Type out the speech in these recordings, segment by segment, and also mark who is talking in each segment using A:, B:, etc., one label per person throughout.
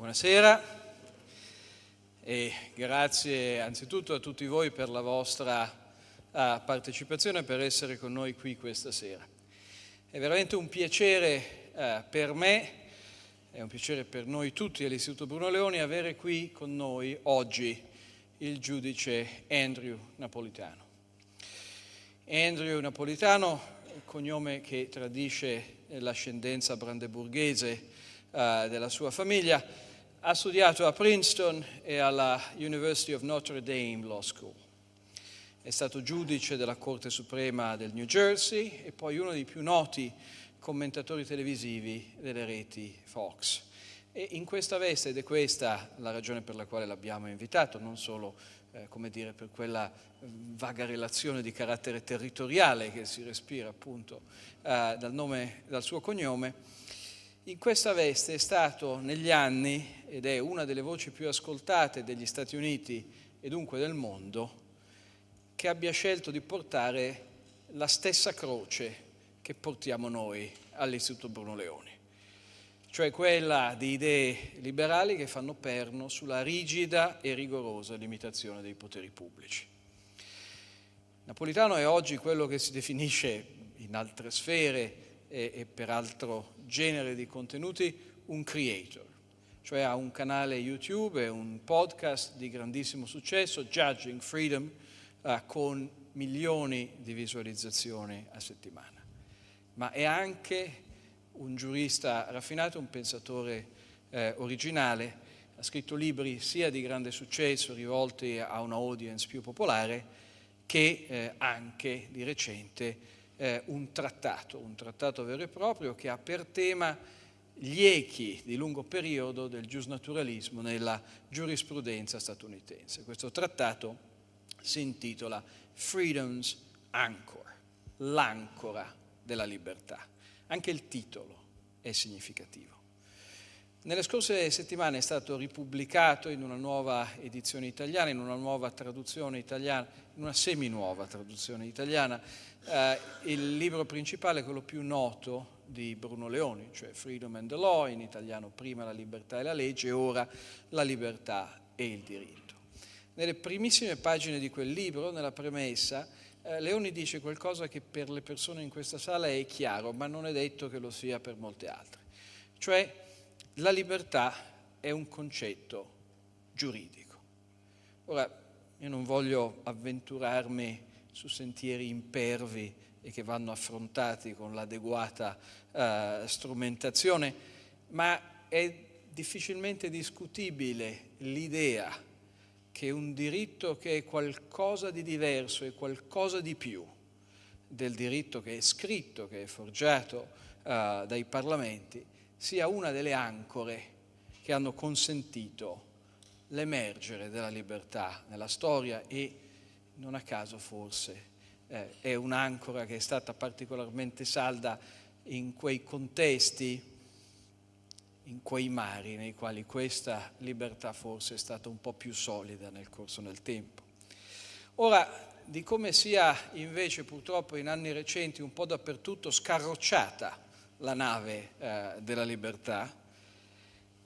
A: Buonasera e grazie anzitutto a tutti voi per la vostra partecipazione e per essere con noi qui questa sera. È veramente un piacere per me, è un piacere per noi tutti all'Istituto Bruno Leoni avere qui con noi oggi il giudice Andrew Napolitano. Andrew Napolitano, il cognome che tradisce l'ascendenza brandeburghese della sua famiglia, ha studiato a Princeton e alla University of Notre Dame Law School. È stato giudice della Corte Suprema del New Jersey e poi uno dei più noti commentatori televisivi delle reti Fox. E in questa veste, ed è questa la ragione per la quale l'abbiamo invitato, non solo per quella vaga relazione di carattere territoriale che si respira appunto dal suo cognome, in questa veste è stato negli anni, ed è una delle voci più ascoltate degli Stati Uniti e dunque del mondo, che abbia scelto di portare la stessa croce che portiamo noi all'Istituto Bruno Leoni, cioè quella di idee liberali che fanno perno sulla rigida e rigorosa limitazione dei poteri pubblici. Napolitano è oggi quello che si definisce in altre sfere e per altro genere di contenuti un creator, cioè ha un canale YouTube e un podcast di grandissimo successo, Judging Freedom, con milioni di visualizzazioni a settimana. Ma è anche un giurista raffinato, un pensatore originale, ha scritto libri sia di grande successo rivolti a una audience più popolare che anche di recente un trattato vero e proprio che ha per tema gli echi di lungo periodo del giusnaturalismo nella giurisprudenza statunitense. Questo trattato si intitola Freedom's Anchor, l'ancora della libertà. Anche il titolo è significativo. Nelle scorse settimane è stato ripubblicato in una nuova edizione italiana, in una nuova traduzione italiana, in una semi-nuova traduzione italiana, il libro principale, quello più noto di Bruno Leoni, cioè Freedom and the Law, in italiano prima la libertà e la legge, ora la libertà e il diritto. Nelle primissime pagine di quel libro, nella premessa, Leoni dice qualcosa che per le persone in questa sala è chiaro, ma non è detto che lo sia per molte altre. Cioè, la libertà è un concetto giuridico. Ora, io non voglio avventurarmi su sentieri impervi e che vanno affrontati con l'adeguata strumentazione, ma è difficilmente discutibile l'idea che un diritto che è qualcosa di diverso e qualcosa di più del diritto che è scritto, che è forgiato dai parlamenti, sia una delle ancore che hanno consentito l'emergere della libertà nella storia e non a caso forse è un'ancora che è stata particolarmente salda in quei contesti, in quei mari nei quali questa libertà forse è stata un po' più solida nel corso del tempo. Ora, di come sia invece purtroppo in anni recenti un po' dappertutto scarrocciata la nave della libertà,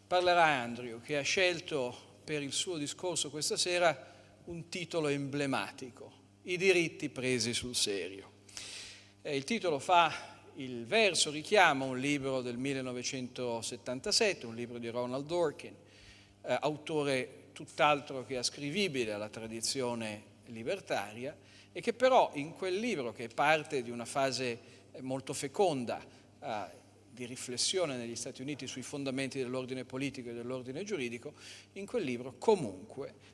A: parlerà Andrew, che ha scelto per il suo discorso questa sera un titolo emblematico, i diritti presi sul serio. Il titolo fa il verso, richiama un libro del 1977, un libro di Ronald Dworkin, autore tutt'altro che ascrivibile alla tradizione libertaria e che però in quel libro, che è parte di una fase molto feconda di riflessione negli Stati Uniti sui fondamenti dell'ordine politico e dell'ordine giuridico, in quel libro comunque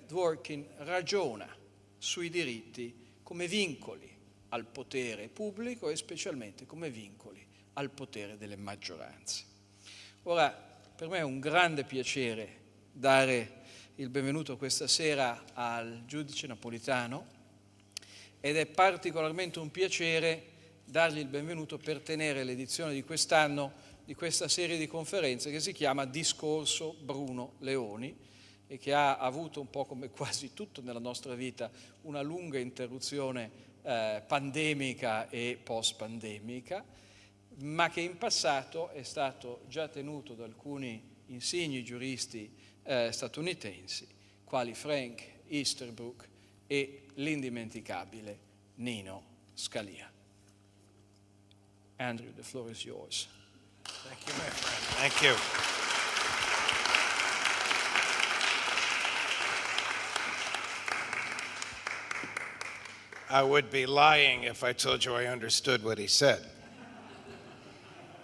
A: Dworkin ragiona sui diritti come vincoli al potere pubblico e specialmente come vincoli al potere delle maggioranze. Ora, per me è un grande piacere dare il benvenuto questa sera al giudice Napolitano ed è particolarmente un piacere dargli il benvenuto per tenere l'edizione di quest'anno di questa serie di conferenze che si chiama Discorso Bruno Leoni e che ha avuto un po' come quasi tutto nella nostra vita una lunga interruzione pandemica e post-pandemica, ma che in passato è stato già tenuto da alcuni insigni giuristi statunitensi, quali Frank Easterbrook e l'indimenticabile Nino Scalia. Andrew, the floor is yours.
B: Thank you, my friend. Thank you. I would be lying if I told you I understood what he said.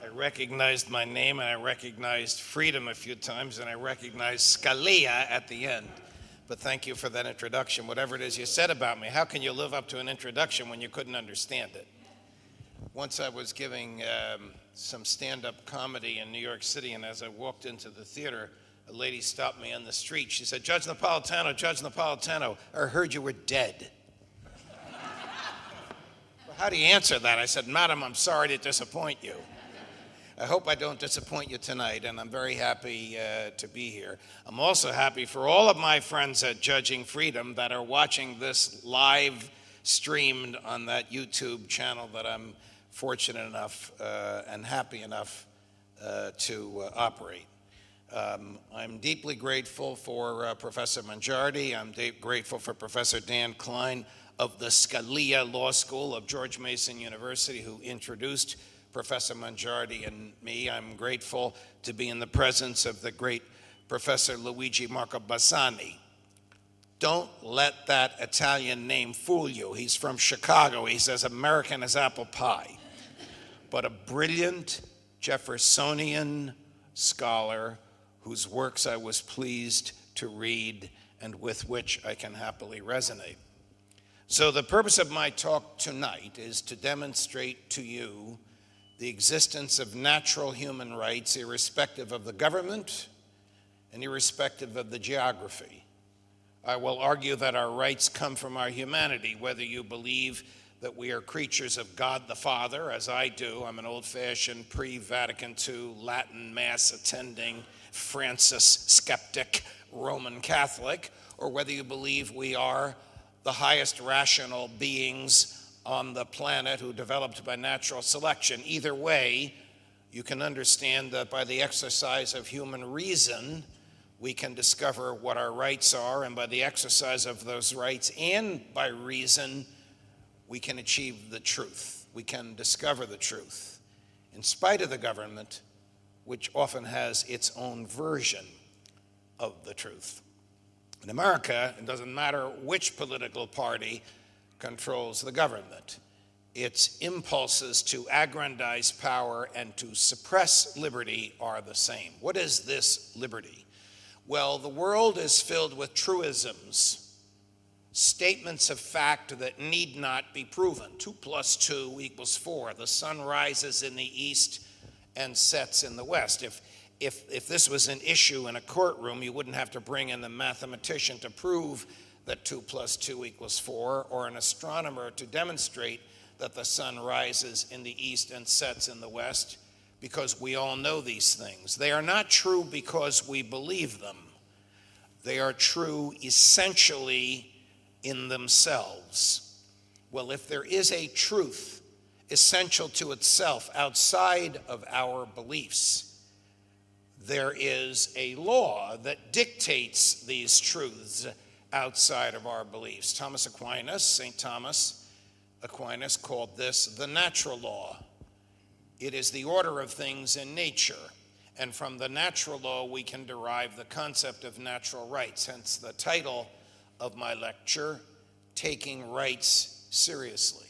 B: I recognized my name, and I recognized freedom a few times, and I recognized Scalia at the end. But thank you for that introduction. Whatever it is you said about me, how can you live up to an introduction when you couldn't understand it? Once I was giving some stand-up comedy in New York City, and as I walked into the theater, a lady stopped me on the street. She said, Judge Napolitano, I heard you were dead. Well, how do you answer that? I said, Madam, I'm sorry to disappoint you. I hope I don't disappoint you tonight, and I'm very happy to be here. I'm also happy for all of my friends at Judging Freedom that are watching this live streamed on that YouTube channel that I'm fortunate enough and happy enough to operate. I'm deeply grateful for Professor Mangiardi. I'm grateful for Professor Dan Klein of the Scalia Law School of George Mason University, who introduced Professor Mangiardi and me. I'm grateful to be in the presence of the great Professor Luigi Marco Bassani. Don't let that Italian name fool you. He's from Chicago. He's as American as apple pie. But a brilliant Jeffersonian scholar whose works I was pleased to read and with which I can happily resonate. So the purpose of my talk tonight is to demonstrate to you the existence of natural human rights irrespective of the government and irrespective of the geography. I will argue that our rights come from our humanity, whether you believe that we are creatures of God the Father, as I do. I'm an old-fashioned pre-Vatican II Latin Mass attending Francis skeptic Roman Catholic, or whether you believe we are the highest rational beings on the planet who developed by natural selection. Either way, you can understand that by the exercise of human reason, we can discover what our rights are, and by the exercise of those rights and by reason, we can achieve the truth. We can discover the truth, in spite of the government, which often has its own version of the truth. In America, it doesn't matter which political party controls the government. Its impulses to aggrandize power and to suppress liberty are the same. What is this liberty? Well, the world is filled with truisms, statements of fact that need not be proven. 2 + 2 = 4. The sun rises in the east and sets in the west. If this was an issue in a courtroom, you wouldn't have to bring in the mathematician to prove that 2 + 2 = 4, or an astronomer to demonstrate that the sun rises in the east and sets in the west, because we all know these things. They are not true because we believe them. They are true essentially in themselves. Well, if there is a truth essential to itself outside of our beliefs, there is a law that dictates these truths outside of our beliefs. Thomas Aquinas, St. Thomas Aquinas, called this the natural law. It is the order of things in nature, and from the natural law we can derive the concept of natural rights, hence the title of my lecture, Taking Rights Seriously.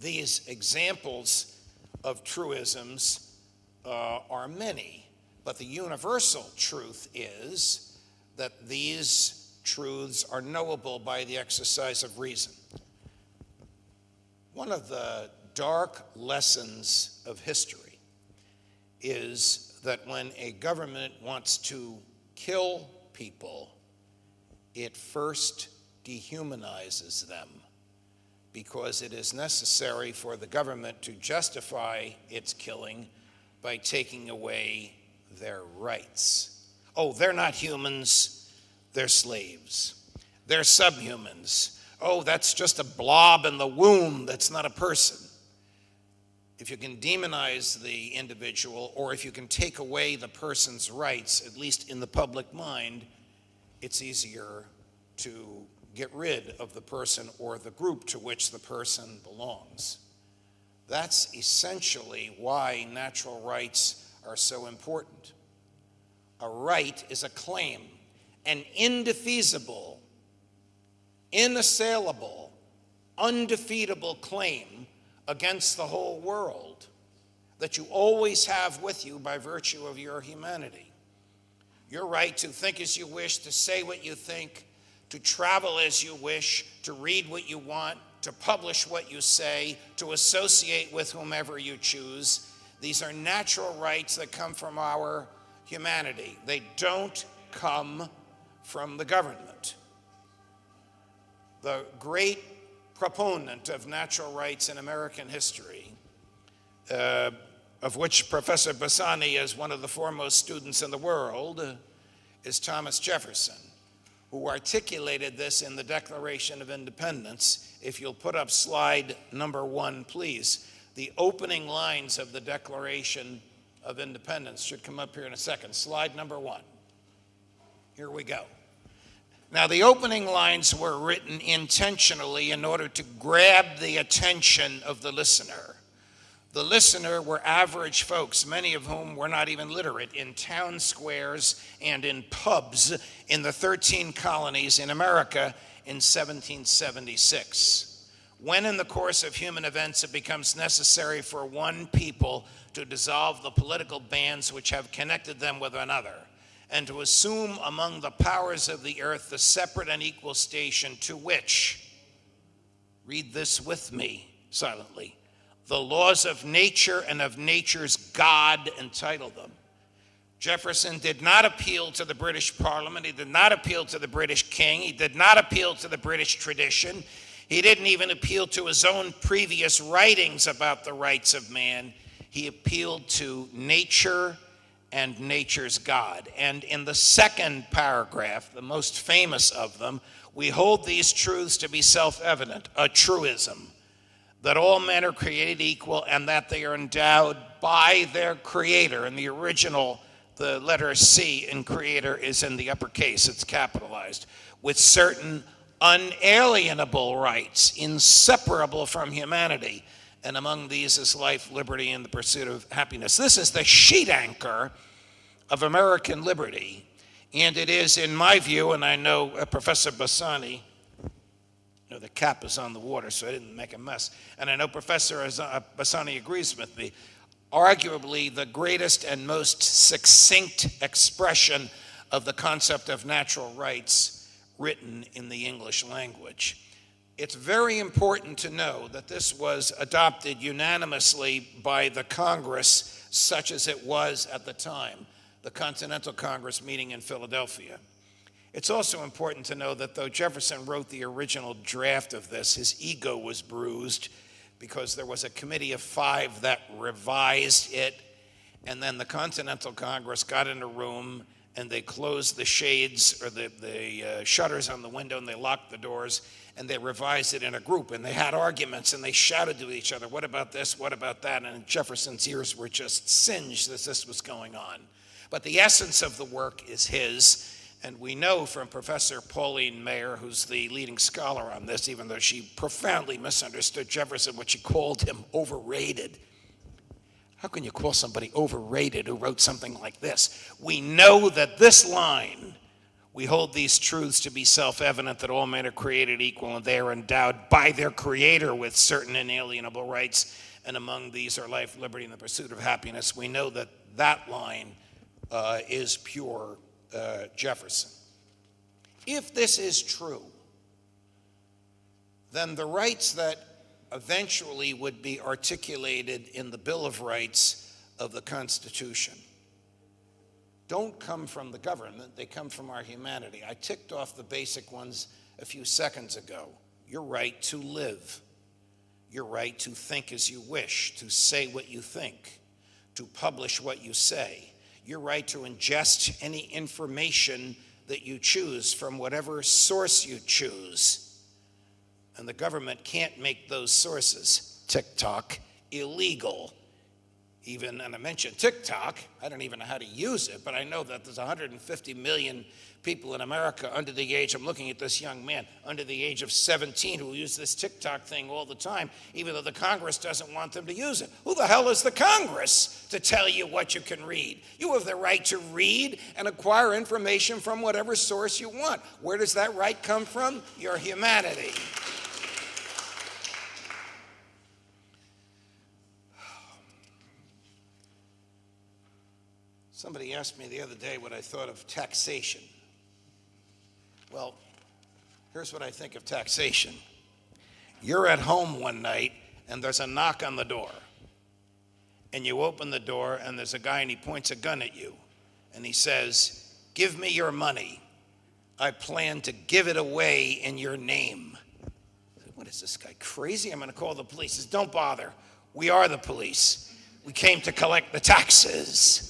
B: These examples of truisms are many, but the universal truth is that these truths are knowable by the exercise of reason. One of the dark lessons of history is that when a government wants to kill people, it first dehumanizes them, because it is necessary for the government to justify its killing by taking away their rights. Oh, they're not humans, they're slaves. They're subhumans. Oh, that's just a blob in the womb, that's not a person. if you can demonize the individual, or if you can take away the person's rights, at least in the public mind, it's easier to get rid of the person or the group to which the person belongs. That's essentially why natural rights are so important. A right is a claim, an indefeasible, inassailable, undefeatable claim against the whole world that you always have with you by virtue of your humanity. Your right to think as you wish, to say what you think, to travel as you wish, to read what you want, to publish what you say, to associate with whomever you choose. These are natural rights that come from our humanity. They don't come from the government. The great proponent of natural rights in American history, of which Professor Bassani is one of the foremost students in the world, is Thomas Jefferson, who articulated this in the Declaration of Independence. If you'll put up slide number 1, please. The opening lines of the Declaration of Independence should come up here in a second. Slide number 1. Here we go. Now, the opening lines were written intentionally in order to grab the attention of the listener. The listener were average folks, many of whom were not even literate, in town squares and in pubs in the 13 colonies in America in 1776. When in the course of human events it becomes necessary for one people to dissolve the political bands which have connected them with another, and to assume among the powers of the earth the separate and equal station to which, read this with me silently, the laws of nature and of nature's God entitle them. Jefferson did not appeal to the British Parliament. He did not appeal to the British king. He did not appeal to the British tradition. He didn't even appeal to his own previous writings about the rights of man. He appealed to nature and nature's God. And in the second paragraph, the most famous of them, we hold these truths to be self-evident, a truism, that all men are created equal and that they are endowed by their creator. In the original, the letter C in creator is in the uppercase, it's capitalized, with certain unalienable rights, inseparable from humanity. And among these is life, liberty, and the pursuit of happiness. This is the sheet anchor of American liberty. And it is, in my view, and I know Professor Bassani, the cap is on the water, so I didn't make a mess. And I know Professor Bassani agrees with me. Arguably the greatest and most succinct expression of the concept of natural rights written in the English language. It's very important to know that this was adopted unanimously by the Congress, such as it was at the time, the Continental Congress meeting in Philadelphia. It's also important to know that though Jefferson wrote the original draft of this, his ego was bruised because there was a committee of 5 that revised it, and then the Continental Congress got in a room and they closed the shades or the shutters on the window, and they locked the doors, and they revised it in a group, and they had arguments and they shouted to each other, what about this, what about that? And Jefferson's ears were just singed as this was going on. But the essence of the work is his. And we know from Professor Pauline Maier, who's the leading scholar on this, even though she profoundly misunderstood Jefferson, what she called him overrated. How can you call somebody overrated who wrote something like this? We know that this line, we hold these truths to be self-evident, that all men are created equal and they are endowed by their creator with certain inalienable rights, and among these are life, liberty, and the pursuit of happiness. We know that that line is pure Jefferson. If this is true, then the rights that eventually would be articulated in the Bill of Rights of the Constitution don't come from the government, they come from our humanity. I ticked off the basic ones a few seconds ago. Your right to live, your right to think as you wish, to say what you think, to publish what you say, your right to ingest any information that you choose from whatever source you choose. And the government can't make those sources, TikTok, illegal. Even, and I mentioned TikTok, I don't even know how to use it, but I know that there's 150 million people in America under the age, I'm looking at this young man, under the age of 17 who use this TikTok thing all the time, even though the Congress doesn't want them to use it. Who the hell is the Congress to tell you what you can read? You have the right to read and acquire information from whatever source you want. Where does that right come from? Your humanity. Somebody asked me the other day what I thought of taxation. Well, here's what I think of taxation. You're at home one night and there's a knock on the door. And you open the door and there's a guy and he points a gun at you. And he says, "Give me your money. I plan to give it away in your name." What is this guy, crazy? I'm going to call the police. He says, "Don't bother. We are the police. We came to collect the taxes."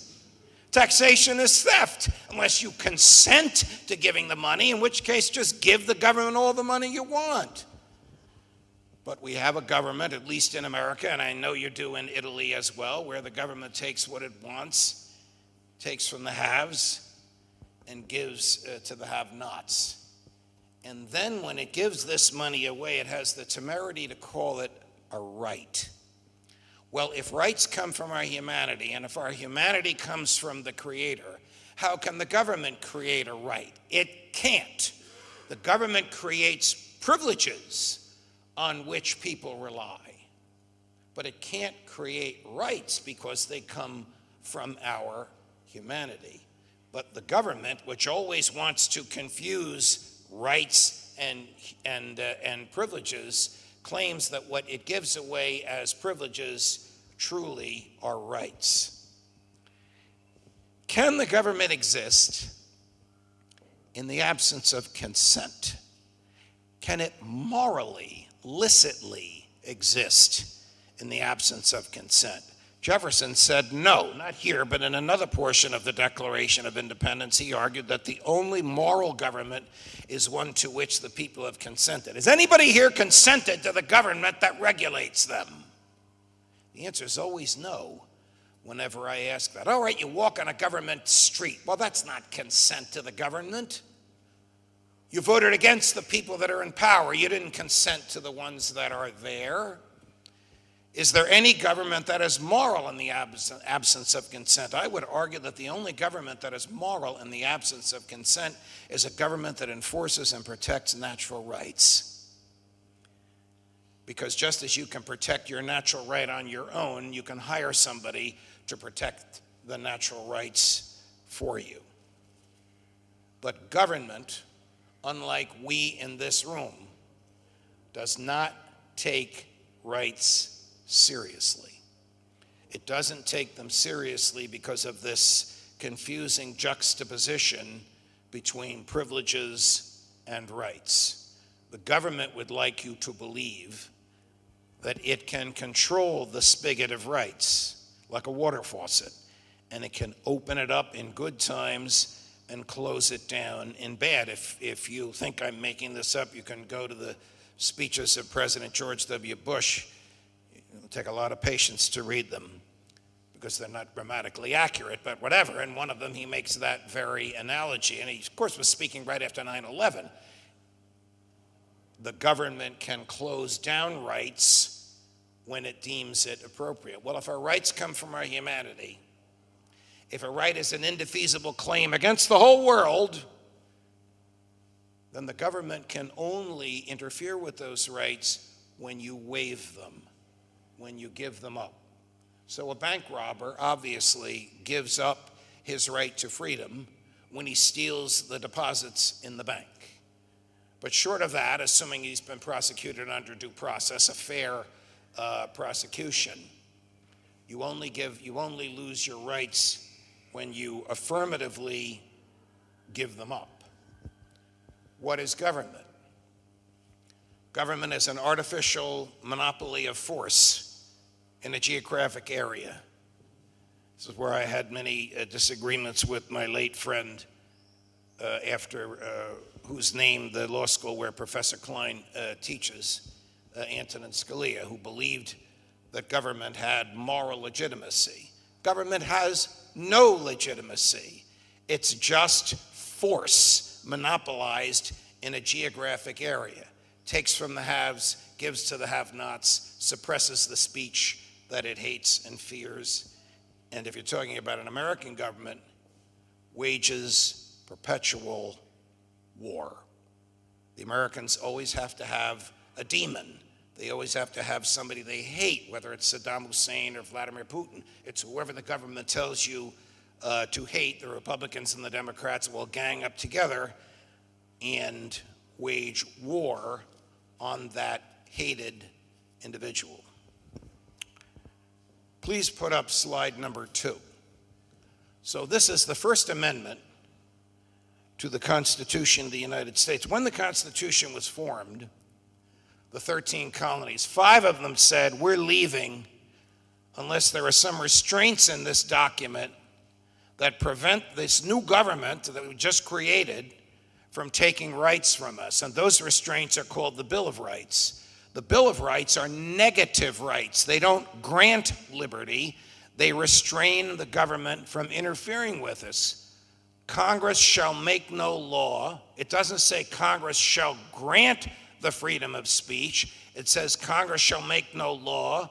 B: Taxation is theft, unless you consent to giving the money, in which case just give the government all the money you want. But we have a government, at least in America, and I know you do in Italy as well, where the government takes what it wants, takes from the haves, and gives to the have-nots. And then when it gives this money away, it has the temerity to call it a right. Well, if rights come from our humanity, and if our humanity comes from the Creator, how can the government create a right? It can't. The government creates privileges on which people rely, but it can't create rights because they come from our humanity. But the government, which always wants to confuse rights and privileges, claims that what it gives away as privileges truly are rights. Can the government exist in the absence of consent? Can it morally, licitly exist in the absence of consent? Jefferson said no, not here, but in another portion of the Declaration of Independence, he argued that the only moral government is one to which the people have consented. Has anybody here consented to the government that regulates them? The answer is always no whenever I ask that. All right, you walk on a government street. Well, that's not consent to the government. You voted against the people that are in power. You didn't consent to the ones that are there. Is there any government that is moral in the absence of consent? I would argue that the only government that is moral in the absence of consent is a government that enforces and protects natural rights. Because just as you can protect your natural right on your own, you can hire somebody to protect the natural rights for you. But government, unlike we in this room, does not take rights seriously. It doesn't take them seriously because of this confusing juxtaposition between privileges and rights. The government would like you to believe that it can control the spigot of rights like a water faucet, and it can open it up in good times and close it down in bad. If you think I'm making this up, you can go to the speeches of President George W. Bush. It'll take a lot of patience to read them because they're not grammatically accurate, but whatever. In one of them, he makes that very analogy. And he, of course, was speaking right after 9/11. The government can close down rights when it deems it appropriate. Well, if our rights come from our humanity, if a right is an indefeasible claim against the whole world, then the government can only interfere with those rights when you waive them, when you give them up. So a bank robber obviously gives up his right to freedom when he steals the deposits in the bank. But short of that, assuming he's been prosecuted under due process, a fair prosecution, you only lose your rights when you affirmatively give them up. What is government? Government is an artificial monopoly of force in a geographic area. This is where I had many disagreements with my late friend whose name the law school where Professor Klein teaches, Antonin Scalia, who believed that government had moral legitimacy. Government has no legitimacy. It's just force monopolized in a geographic area. Takes from the haves, gives to the have-nots, suppresses the speech that it hates and fears. And if you're talking about an American government, wages perpetual war. The Americans always have to have a demon. They always have to have somebody they hate, whether it's Saddam Hussein or Vladimir Putin. It's whoever the government tells you to hate. The Republicans and the Democrats will gang up together and wage war on that hated individual. Please put up slide number 2. So this is the First Amendment to the Constitution of the United States. When the Constitution was formed, the 13 colonies, 5 of them said, we're leaving unless there are some restraints in this document that prevent this new government that we just created from taking rights from us. And those restraints are called the Bill of Rights. The Bill of Rights are negative rights. They don't grant liberty. They restrain the government from interfering with us. Congress shall make no law. It doesn't say Congress shall grant the freedom of speech. It says Congress shall make no law,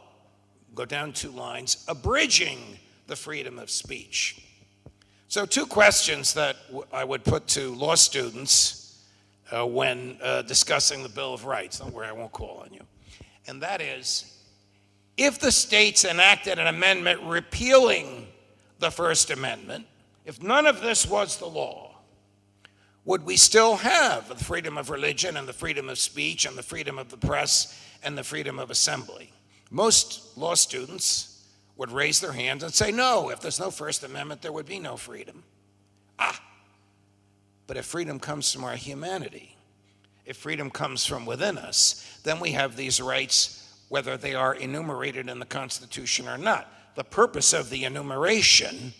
B: go down 2 lines, abridging the freedom of speech. So 2 questions that I would put to law students when discussing the Bill of Rights. Don't worry, I won't call on you. And that is, if the states enacted an amendment repealing the First Amendment, if none of this was the law, would we still have the freedom of religion and the freedom of speech and the freedom of the press and the freedom of assembly? Most law students would raise their hands and say, no, if there's no First Amendment, there would be no freedom. But if freedom comes from our humanity, if freedom comes from within us, then we have these rights, whether they are enumerated in the Constitution or not. The purpose of the enumeration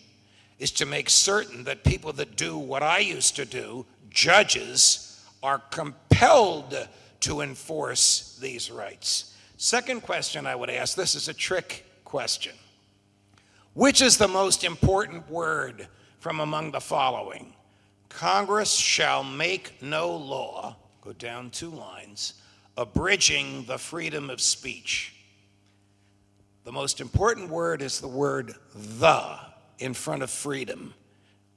B: is to make certain that people that do what I used to do, judges, are compelled to enforce these rights. Second question I would ask, this is a trick question. Which is the most important word from among the following? Congress shall make no law, go down 2 lines, abridging the freedom of speech. The most important word is the word the in front of freedom.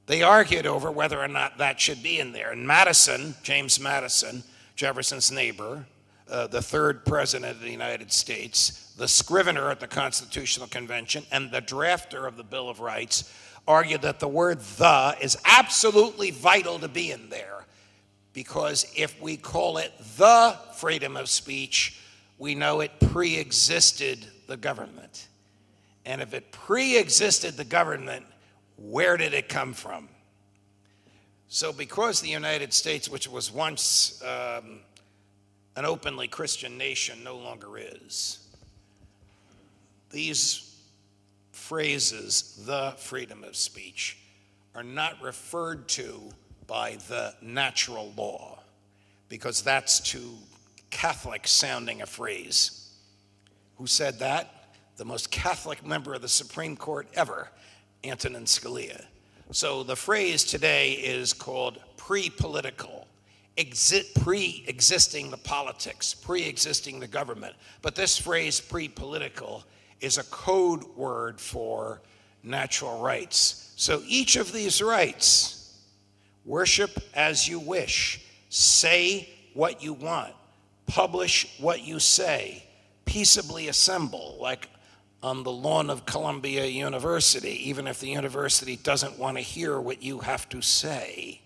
B: They argued over whether or not that should be in there. And Madison, James Madison, Jefferson's neighbor, the 3rd president of the United States, the scrivener at the Constitutional Convention, and the drafter of the Bill of Rights, argued that the word the is absolutely vital to be in there, because if we call it the freedom of speech, we know it pre-existed the government. And if it pre-existed the government, where did it come from? So because the United States, which was once an openly Christian nation, no longer is, these phrases, the freedom of speech, are not referred to by the natural law, because that's too Catholic sounding a phrase. Who said that? The most Catholic member of the Supreme Court ever, Antonin Scalia. So the phrase today is called pre-political, pre-existing the politics, pre-existing the government. But this phrase, pre-political, is a code word for natural rights. So each of these rights, worship as you wish, say what you want, publish what you say, peaceably assemble, like on the lawn of Columbia University, even if the university doesn't want to hear what you have to say.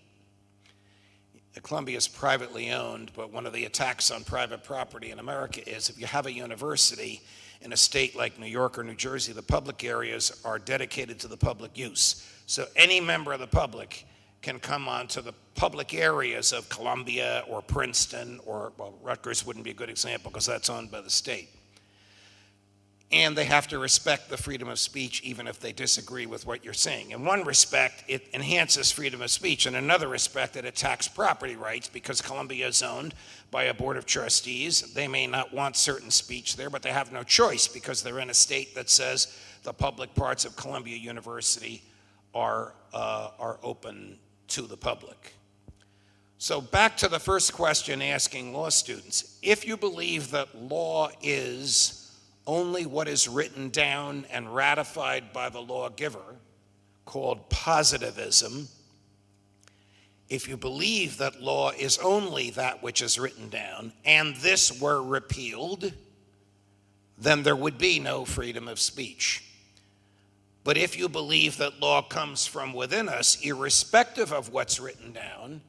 B: Columbia is privately owned, but one of the attacks on private property in America is if you have a university in a state like New York or New Jersey, the public areas are dedicated to the public use. So any member of the public can come onto the public areas of Columbia or Princeton, or, well, Rutgers wouldn't be a good example because that's owned by the state. and they have to respect the freedom of speech even if they disagree with what you're saying. In one respect, it enhances freedom of speech. In another respect, it attacks property rights because Columbia is owned by a board of trustees. They may not want certain speech there, but they have no choice because they're in a state that says the public parts of Columbia University are open to the public. So back to the first question asking law students, if you believe that law is only what is written down and ratified by the lawgiver, called positivism, if you believe that law is only that which is written down, and this were repealed, then there would be no freedom of speech. But if you believe that law comes from within us, irrespective of what's written down,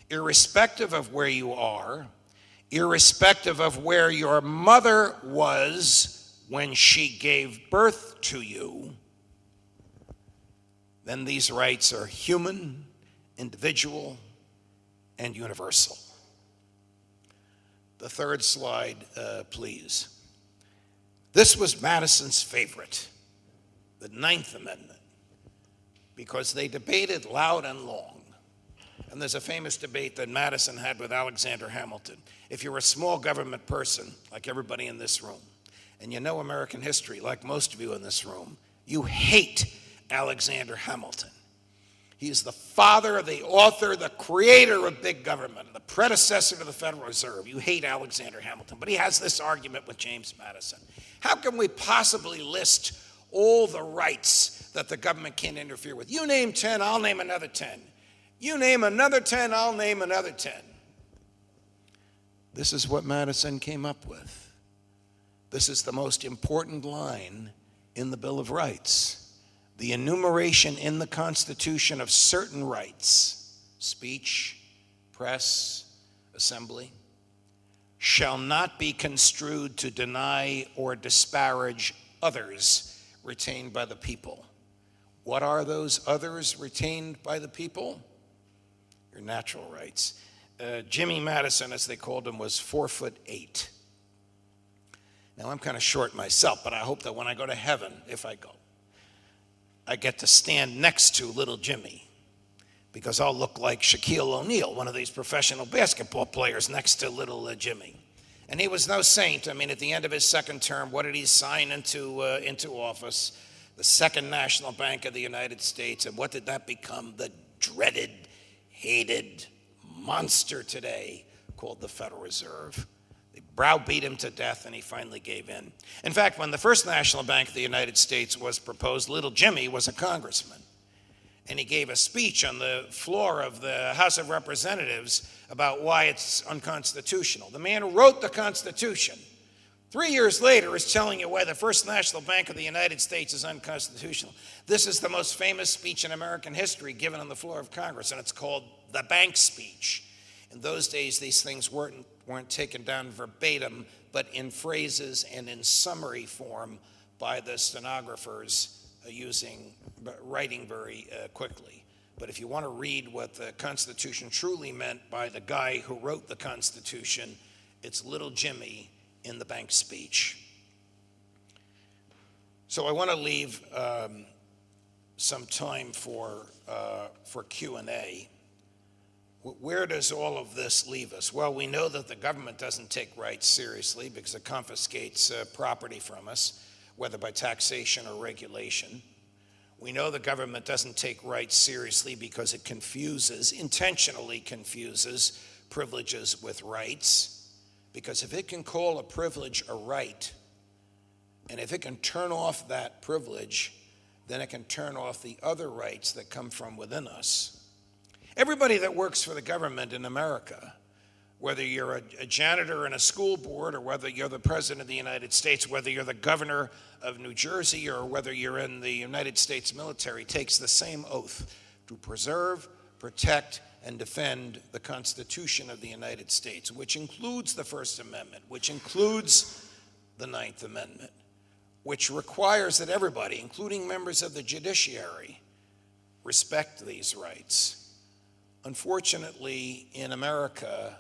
B: irrespective of where you are, irrespective of where your mother was when she gave birth to you, then these rights are human, individual, and universal. The third slide, please. This was Madison's favorite, the Ninth Amendment, because they debated loud and long. And there's a famous debate that Madison had with Alexander Hamilton. If you're a small government person, like everybody in this room, and you know American history, like most of you in this room, you hate Alexander Hamilton. He is the father, the author, the creator of big government, the predecessor to the Federal Reserve. You hate Alexander Hamilton, but he has this argument with James Madison. How can we possibly list all the rights that the government can't interfere with? You name 10, I'll name another 10. You name another 10, I'll name another 10. This is what Madison came up with. This is the most important line in the Bill of Rights. The enumeration in the Constitution of certain rights, speech, press, assembly, shall not be construed to deny or disparage others retained by the people. What are those others retained by the people? Your natural rights. Jimmy Madison, as they called him, was 4'8". Now, I'm kind of short myself, but I hope that when I go to heaven, if I go, I get to stand next to little Jimmy, because I'll look like Shaquille O'Neal, one of these professional basketball players, next to little Jimmy. And he was no saint. I mean, at the end of his second term, what did he sign into office? The Second National Bank of the United States. And what did that become? The dreaded, hated monster today called the Federal Reserve. They browbeat him to death, and he finally gave in. In fact, when the First National Bank of the United States was proposed, little Jimmy was a congressman. And he gave a speech on the floor of the House of Representatives about why it's unconstitutional. The man who wrote the Constitution, 3 years later, is telling you why the First National Bank of the United States is unconstitutional. This is the most famous speech in American history given on the floor of Congress, and it's called the Bank Speech. In those days, these things weren't taken down verbatim, but in phrases and in summary form by the stenographers writing very quickly. But if you want to read what the Constitution truly meant by the guy who wrote the Constitution, it's little Jimmy in the Bank Speech. So I want to leave some time for Q&A. Where does all of this leave us? Well, we know that the government doesn't take rights seriously because it confiscates property from us, whether by taxation or regulation. We know the government doesn't take rights seriously because it intentionally confuses privileges with rights. Because if it can call a privilege a right, and if it can turn off that privilege, then it can turn off the other rights that come from within us. Everybody that works for the government in America, whether you're a janitor in a school board, or whether you're the president of the United States, whether you're the governor of New Jersey, or whether you're in the United States military, takes the same oath to preserve, protect, and defend the Constitution of the United States, which includes the First Amendment, which includes the Ninth Amendment, which requires that everybody, including members of the judiciary, respect these rights. Unfortunately, in America,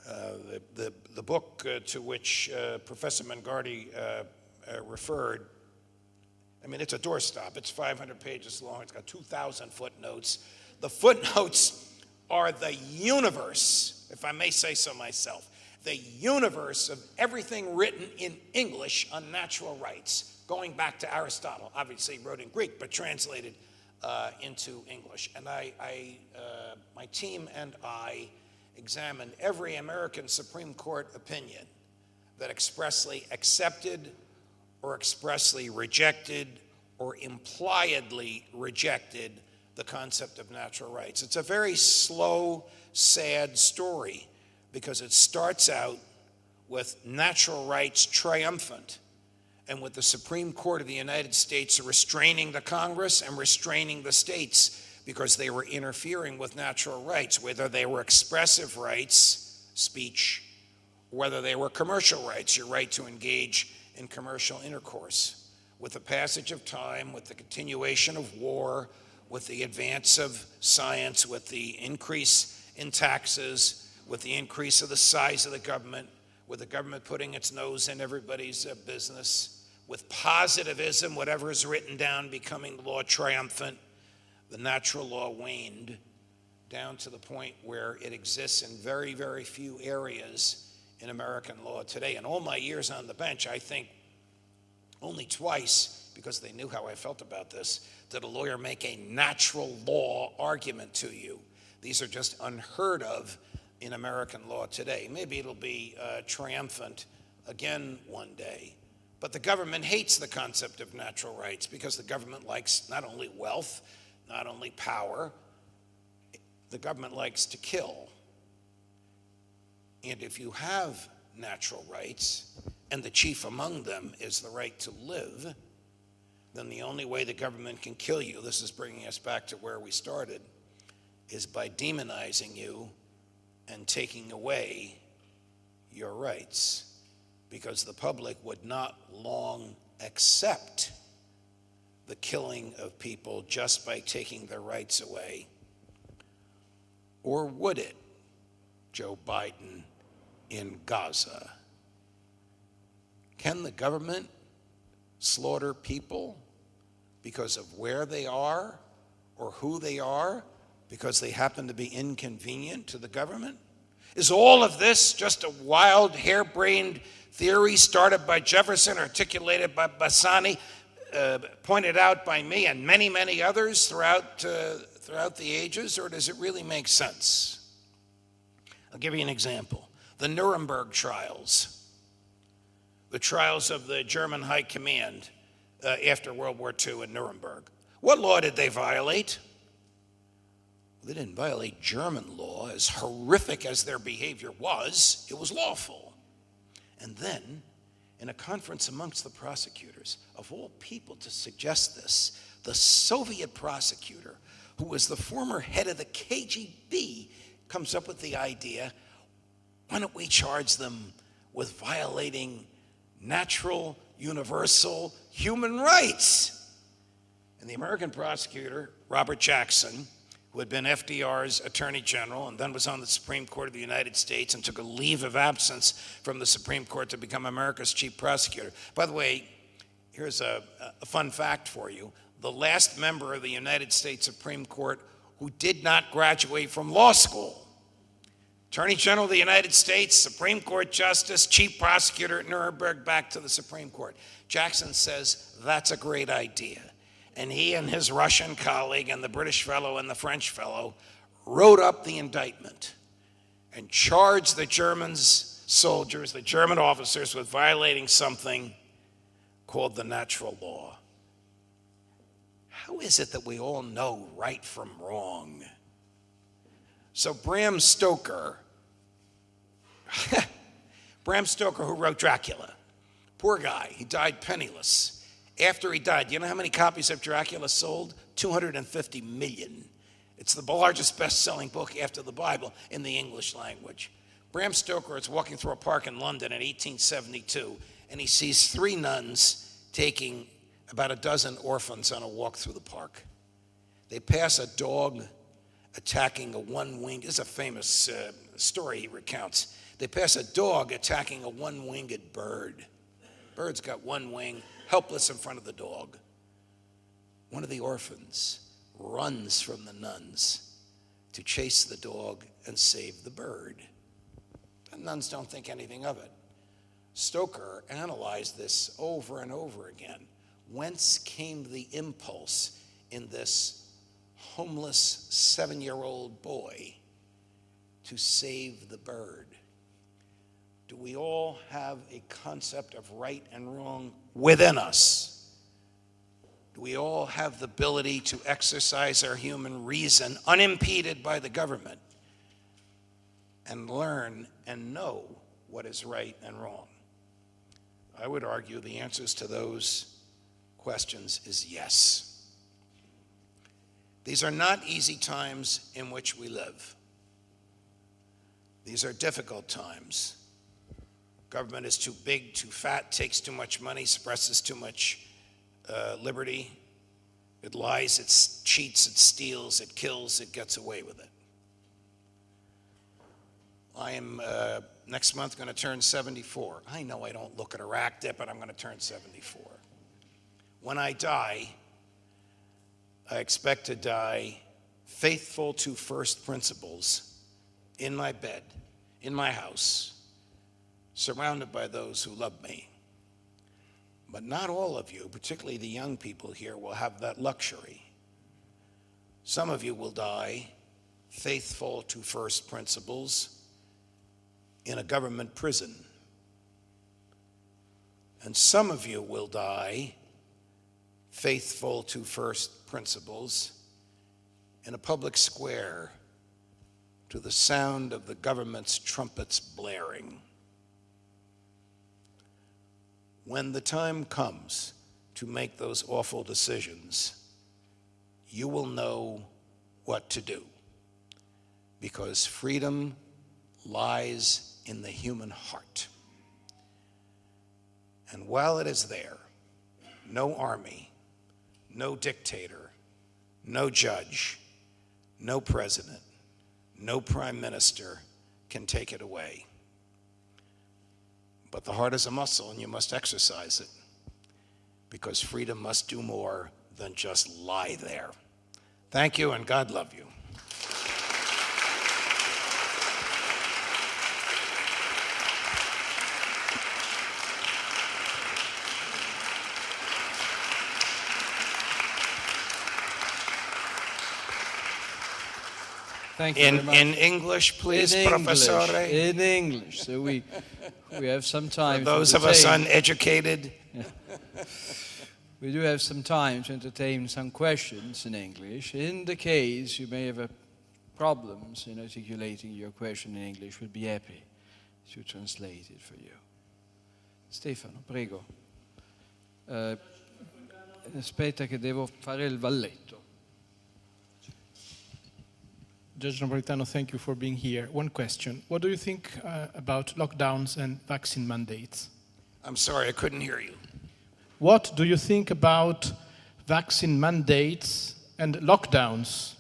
B: the book to which Professor Mangardi referred. I mean, it's a doorstop. It's 500 pages long. It's got 2,000 footnotes. The footnotes are the universe, if I may say so myself, the universe of everything written in English on natural rights, going back to Aristotle. Obviously, he wrote in Greek, but translated into English. And my team and I examined every American Supreme Court opinion that expressly accepted or expressly rejected or impliedly rejected the concept of natural rights. It's a very slow, sad story because it starts out with natural rights triumphant and with the Supreme Court of the United States restraining the Congress and restraining the states because they were interfering with natural rights, whether they were expressive rights, speech, whether they were commercial rights, your right to engage in commercial intercourse. With the passage of time, with the continuation of war, with the advance of science, with the increase in taxes, with the increase of the size of the government, with the government putting its nose in everybody's business, with positivism, whatever is written down becoming law triumphant, the natural law waned down to the point where it exists in very, very few areas in American law today. In all my years on the bench, I think only twice, because they knew how I felt about this, did a lawyer make a natural law argument to you. These are just unheard of in American law today. Maybe it'll be triumphant again one day. But the government hates the concept of natural rights because the government likes not only wealth, not only power, the government likes to kill. And if you have natural rights, and the chief among them is the right to live, then the only way the government can kill you, this is bringing us back to where we started, is by demonizing you and taking away your rights, because the public would not long accept the killing of people just by taking their rights away. Or would it, Joe Biden in Gaza? Can the government slaughter people because of where they are or who they are, because they happen to be inconvenient to the government? Is all of this just a wild, harebrained theory started by Jefferson, articulated by Bassani, pointed out by me and many, many others throughout the ages, or does it really make sense? I'll give you an example. The Nuremberg trials, the trials of the German High Command after World War II in Nuremberg. What law did they violate? They didn't violate German law. As horrific as their behavior was, it was lawful. And then, in a conference amongst the prosecutors, of all people to suggest this, the Soviet prosecutor, who was the former head of the KGB, comes up with the idea, why don't we charge them with violating natural, universal human rights? And the American prosecutor, Robert Jackson, who had been FDR's attorney general and then was on the Supreme Court of the United States and took a leave of absence from the Supreme Court to become America's chief prosecutor. By the way, here's a fun fact for you. The last member of the United States Supreme Court who did not graduate from law school. Attorney General of the United States, Supreme Court Justice, Chief Prosecutor at Nuremberg, back to the Supreme Court. Jackson says, that's a great idea. And he and his Russian colleague and the British fellow and the French fellow wrote up the indictment and charged the German soldiers, the German officers, with violating something called the natural law. How is it that we all know right from wrong? So Bram Stoker, who wrote Dracula, poor guy, he died penniless. After he died, you know how many copies of Dracula sold? 250 million. It's the largest best-selling book after the Bible in the English language. Bram Stoker is walking through a park in London in 1872, and he sees three nuns taking about a dozen orphans on a walk through the park. They pass a dog attacking a one-winged, this is a famous story he recounts. They pass a dog attacking a one-winged bird. Bird's got one wing, helpless in front of the dog. One of the orphans runs from the nuns to chase the dog and save the bird. The nuns don't think anything of it. Stoker analyzed this over and over again. Whence came the impulse in this homeless 7-year-old boy to save the bird? Do we all have a concept of right and wrong within us? Do we all have the ability to exercise our human reason unimpeded by the government and learn and know what is right and wrong? I would argue the answers to those questions is yes. These are not easy times in which we live. These are difficult times. Government is too big, too fat, takes too much money, suppresses too much liberty. It lies, it cheats, it steals, it kills, it gets away with it. I am next month going to turn 74. I know I don't look at it, but I'm going to turn 74. When I die, I expect to die faithful to first principles in my bed, in my house, surrounded by those who love me. But not all of you, particularly the young people here, will have that luxury. Some of you will die faithful to first principles in a government prison. And some of you will die faithful to first principles in a public square to the sound of the government's trumpets blaring. When the time comes to make those awful decisions, you will know what to do, because freedom lies in the human heart. And while it is there, no army, no dictator, no judge, no president, no prime minister can take it away. But the heart is a muscle, and you must exercise it, because freedom must do more than just lie there. Thank you, and God love you.
A: Thank you very much.
B: In English, please, Professore.
A: In English, so we have some time.
B: For those of us uneducated.
A: We do have some time to entertain some questions in English. In the case you may have problems in articulating your question in English, we'll be happy to translate it for you. Stefano, prego. Aspetta che devo fare il valletto.
C: Judge Napolitano, thank you for being here. One question. What do you think about lockdowns and vaccine mandates?
B: I'm sorry, I couldn't hear you.
C: What do you think about vaccine mandates and lockdowns?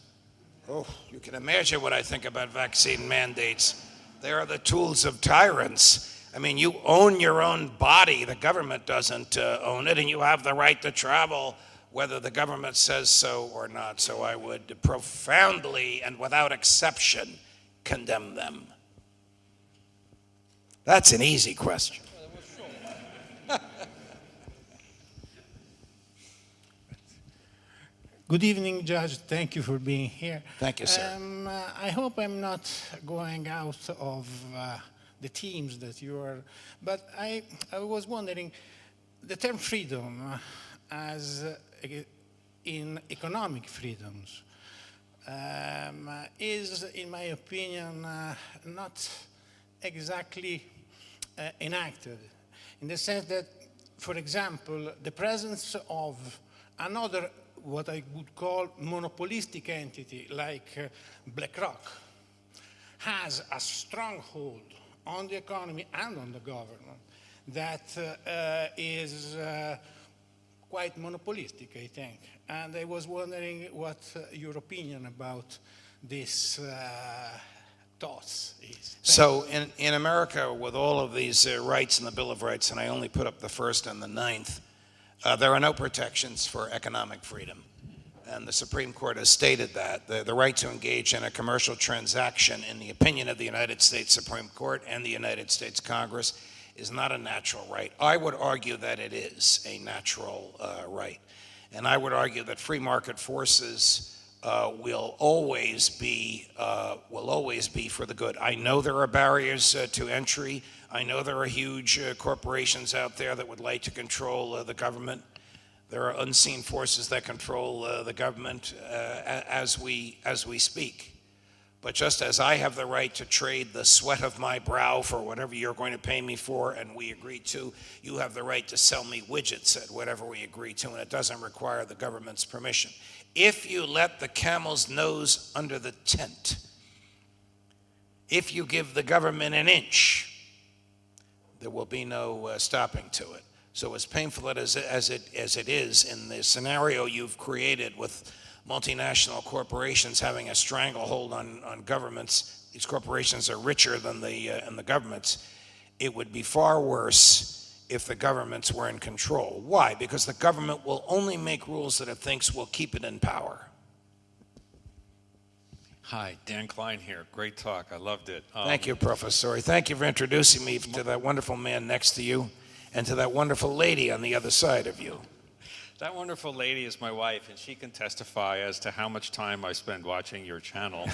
B: Oh, you can imagine what I think about vaccine mandates. They are the tools of tyrants. I mean, you own your own body. The government doesn't own it, and you have the right to travel whether the government says so or not. So I would profoundly and without exception condemn them. That's an easy question.
D: Good evening, Judge. Thank you for being here.
B: Thank you, sir.
D: I hope I'm not going out of the themes that you are, but I was wondering, the term freedom as in economic freedoms is, in my opinion, not exactly enacted, in the sense that, for example, the presence of another, what I would call monopolistic entity like BlackRock, has a strong hold on the economy and on the government that is quite monopolistic, I think. And I was wondering what your opinion about this thoughts is.
B: So in America, with all of these rights in the Bill of Rights, and I only put up the first and the ninth, there are no protections for economic freedom. And the Supreme Court has stated that. The right to engage in a commercial transaction, in the opinion of the United States Supreme Court and the United States Congress, is not a natural right. I would argue that it is a natural right. And I would argue that free market forces will always be for the good. I know there are barriers to entry. I know there are huge corporations out there that would like to control the government. There are unseen forces that control the government as we speak. But just as I have the right to trade the sweat of my brow for whatever you're going to pay me for, and we agree to, you have the right to sell me widgets at whatever we agree to, and it doesn't require the government's permission. If you let the camel's nose under the tent, if you give the government an inch, there will be no stopping to it. So as painful as it is in the scenario you've created with multinational corporations having a stranglehold on governments, these corporations are richer than the governments, it would be far worse if the governments were in control. Why? Because the government will only make rules that it thinks will keep it in power.
E: Hi, Dan Klein here. Great talk. I loved it.
B: Thank you, Professor. Thank you for introducing me to that wonderful man next to you and to that wonderful lady on the other side of you.
E: That wonderful lady is my wife, and she can testify as to how much time I spend watching your channel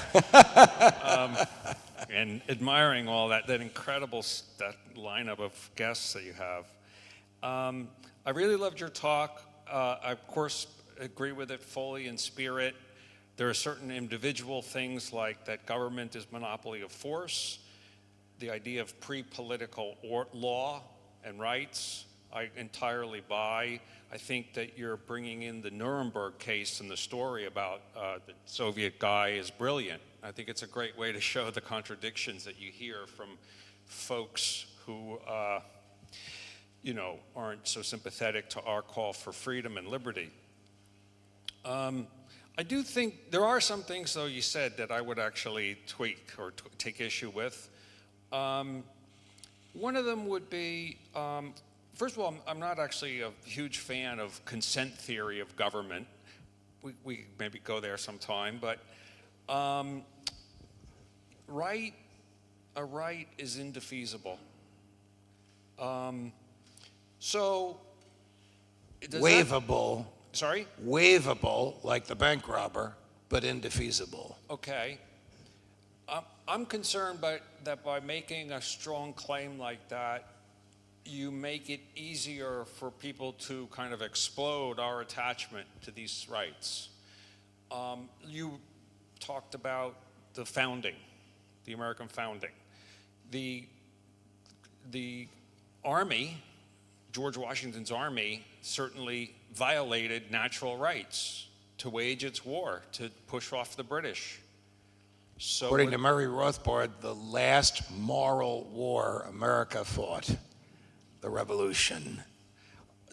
E: and admiring all that incredible that lineup of guests that you have. I really loved your talk. I, of course, agree with it fully in spirit. There are certain individual things like that government is monopoly of force, the idea of pre-political law and rights, I entirely buy. I think that you're bringing in the Nuremberg case and the story about the Soviet guy is brilliant. I think it's a great way to show the contradictions that you hear from folks who, aren't so sympathetic to our call for freedom and liberty. I do think there are some things, though, you said that I would actually tweak or take issue with. One of them would be, first of all, I'm not actually a huge fan of consent theory of government. We maybe go there sometime, but a right is indefeasible. So
B: waivable.
E: Sorry?
B: Waivable, like the bank robber, but indefeasible.
E: Okay. I'm concerned that by making a strong claim like that, you make it easier for people to kind of explode our attachment to these rights. You talked about the founding, the American founding. The Army, George Washington's Army, certainly violated natural rights to wage its war, to push off the British. So
B: according to Murray Rothbard, the last moral war America fought, the Revolution.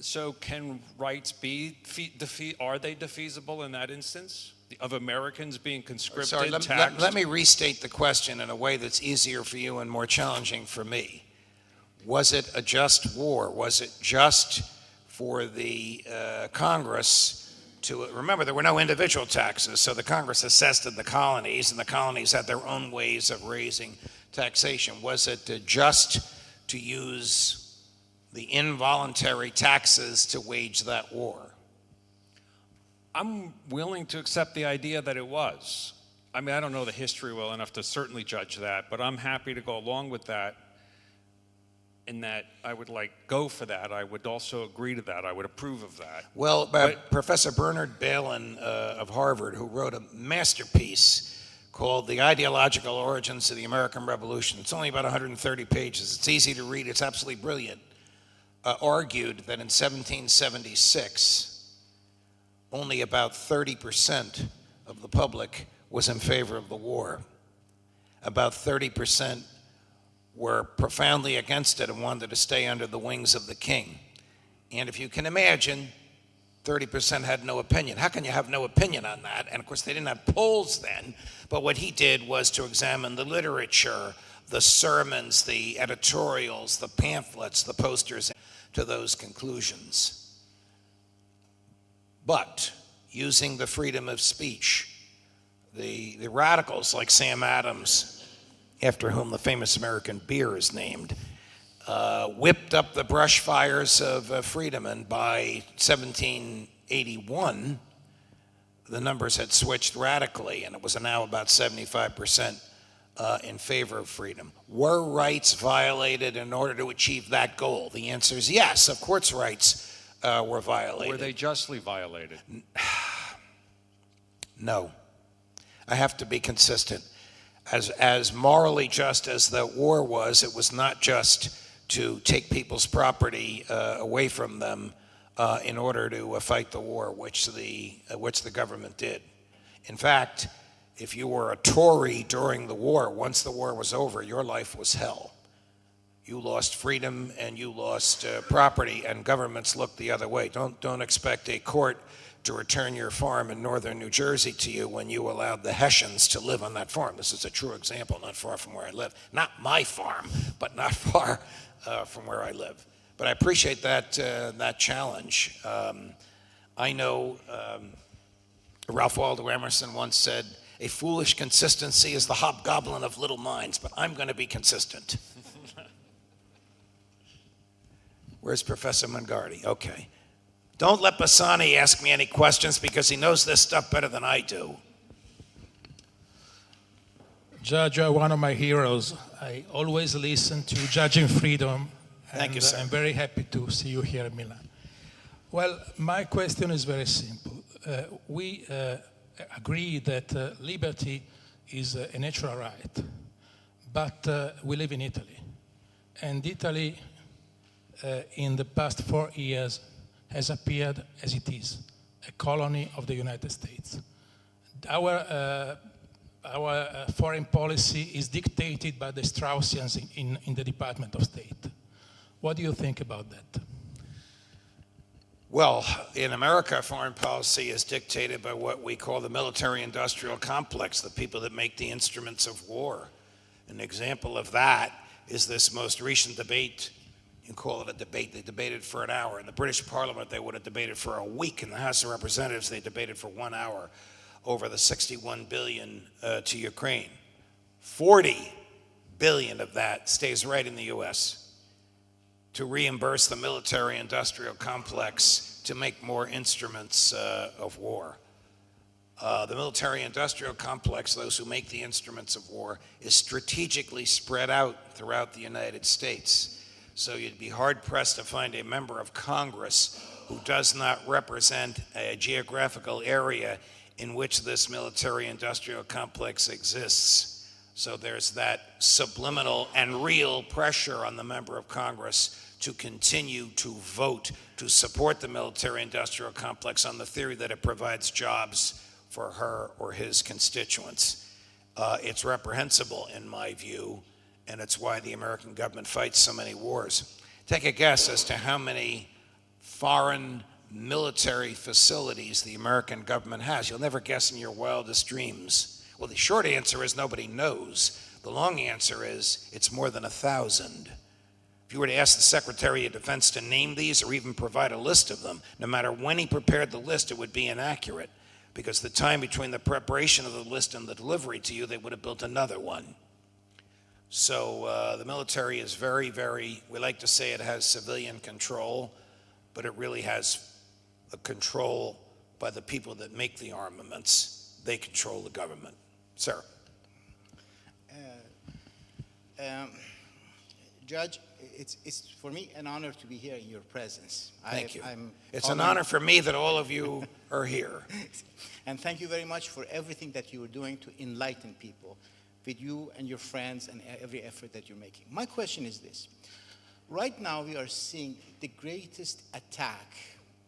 E: So can rights be are they defeasible in that instance? Of Americans being conscripted,
B: Sorry,
E: taxed?
B: let me restate the question in a way that's easier for you and more challenging for me. Was it a just war? Was it just for the Congress to, remember, there were no individual taxes, so the Congress assessed the colonies, and the colonies had their own ways of raising taxation. Was it just to use the involuntary taxes to wage that war?
E: I'm willing to accept the idea that it was. I mean, I don't know the history well enough to certainly judge that, but I'm happy to go along with that, in that I would go for that. I would also agree to that. I would approve of that.
B: Well, Professor Bernard Balin of Harvard, who wrote a masterpiece called The Ideological Origins of the American Revolution, it's only about 130 pages. It's easy to read. It's absolutely brilliant. Argued that in 1776, only about 30% of the public was in favor of the war. About 30% were profoundly against it and wanted to stay under the wings of the king. And if you can imagine, 30% had no opinion. How can you have no opinion on that? And of course, they didn't have polls then, but what he did was to examine the literature, the sermons, the editorials, the pamphlets, the posters, to those conclusions. But using the freedom of speech, the radicals like Sam Adams, after whom the famous American beer is named, whipped up the brush fires of freedom, and by 1781, the numbers had switched radically, and it was now about 75% in favor of freedom. Were rights violated in order to achieve that goal? The answer is yes, of course rights were violated.
E: Were they justly violated?
B: No. I have to be consistent. As morally just as the war was, it was not just to take people's property away from them in order to fight the war, which the government did. In fact, if you were a Tory during the war, once the war was over, your life was hell. You lost freedom and you lost property, and governments looked the other way. Don't expect a court to return your farm in northern New Jersey to you when you allowed the Hessians to live on that farm. This is a true example, not far from where I live. Not my farm, but not far from where I live. But I appreciate that challenge. I know Ralph Waldo Emerson once said, "A foolish consistency is the hobgoblin of little minds," but I'm going to be consistent. Where's Professor Mongardi? Okay. Don't let Bassani ask me any questions because he knows this stuff better than I do.
F: Judge, you are one of my heroes. I always listen to Judging Freedom.
B: Thank you, sir.
F: I'm very happy to see you here in Milan. Well, my question is very simple. We agree that liberty is a natural right, but we live in Italy. And Italy, in the past 4 years, has appeared as it is, a colony of the United States. Our foreign policy is dictated by the Straussians in the Department of State. What do you think about that?
B: Well, in America, foreign policy is dictated by what we call the military-industrial complex, the people that make the instruments of war. An example of that is this most recent debate. You can call it a debate. They debated for an hour. In the British Parliament, they would have debated for a week. In the House of Representatives, they debated for 1 hour over the $61 billion to Ukraine. $40 billion of that stays right in the U.S. to reimburse the military-industrial complex to make more instruments of war. The military-industrial complex, those who make the instruments of war, is strategically spread out throughout the United States. So you'd be hard-pressed to find a member of Congress who does not represent a geographical area in which this military-industrial complex exists. So there's that subliminal and real pressure on the member of Congress to continue to vote to support the military-industrial complex on the theory that it provides jobs for her or his constituents. It's reprehensible in my view, and it's why the American government fights so many wars. Take a guess as to how many foreign military facilities the American government has. You'll never guess in your wildest dreams. Well, the short answer is nobody knows. The long answer is it's more than 1,000. If you were to ask the Secretary of Defense to name these or even provide a list of them, no matter when he prepared the list, it would be inaccurate, because the time between the preparation of the list and the delivery to you, they would have built another one. So the military is very, very, we like to say it has civilian control, but it really has a control by the people that make the armaments. They control the government. Sir.
G: Judge, it's for me an honor to be here in your presence.
B: Thank you. It's an honor for me that all of you are here.
G: And thank you very much for everything that you are doing to enlighten people, with you and your friends and every effort that you're making. My question is this. Right now we are seeing the greatest attack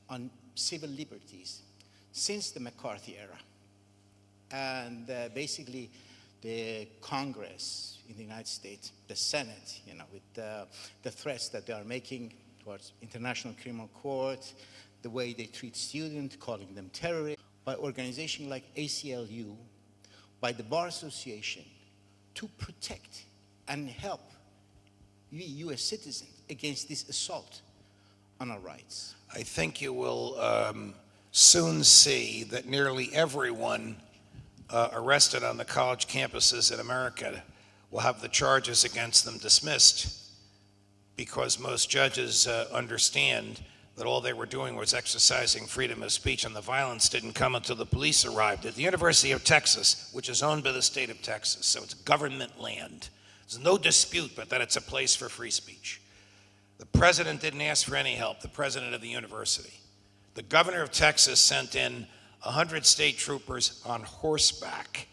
G: on civil liberties since the McCarthy era. And basically the Congress in the United States, the Senate, with the threats that they are making towards International Criminal Court, the way they treat students, calling them terrorists, by organizations like ACLU, by the Bar Association, to protect and help we U.S. citizens against this assault on our rights?
B: I think you will soon see that nearly everyone arrested on the college campuses in America will have the charges against them dismissed, because most judges understand that all they were doing was exercising freedom of speech, and the violence didn't come until the police arrived. At the University of Texas, which is owned by the state of Texas, so it's government land, there's no dispute but that it's a place for free speech. The president didn't ask for any help, the president of the university. The governor of Texas sent in 100 state troopers on horseback,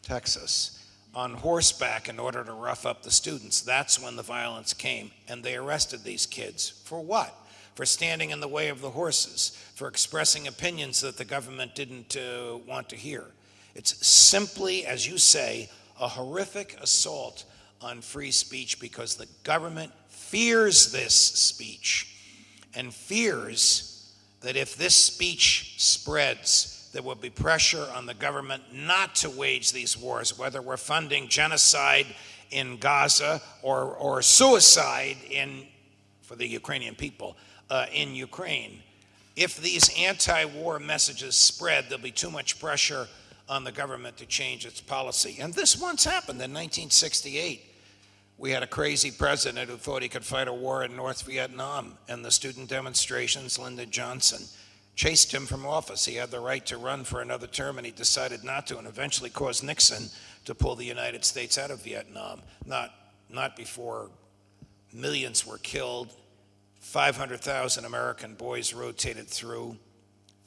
B: Texas, on horseback in order to rough up the students. That's when the violence came, and they arrested these kids. For what? For standing in the way of the horses, for expressing opinions that the government didn't want to hear. It's simply, as you say, a horrific assault on free speech, because the government fears this speech and fears that if this speech spreads, there will be pressure on the government not to wage these wars, whether we're funding genocide in Gaza or suicide for the Ukrainian people in Ukraine. If these anti-war messages spread, there'll be too much pressure on the government to change its policy. And this once happened in 1968. We had a crazy president who thought he could fight a war in North Vietnam, and the student demonstrations, Lyndon Johnson, chased him from office. He had the right to run for another term, and he decided not to, and eventually caused Nixon to pull the United States out of Vietnam. Not before millions were killed, 500,000 American boys rotated through,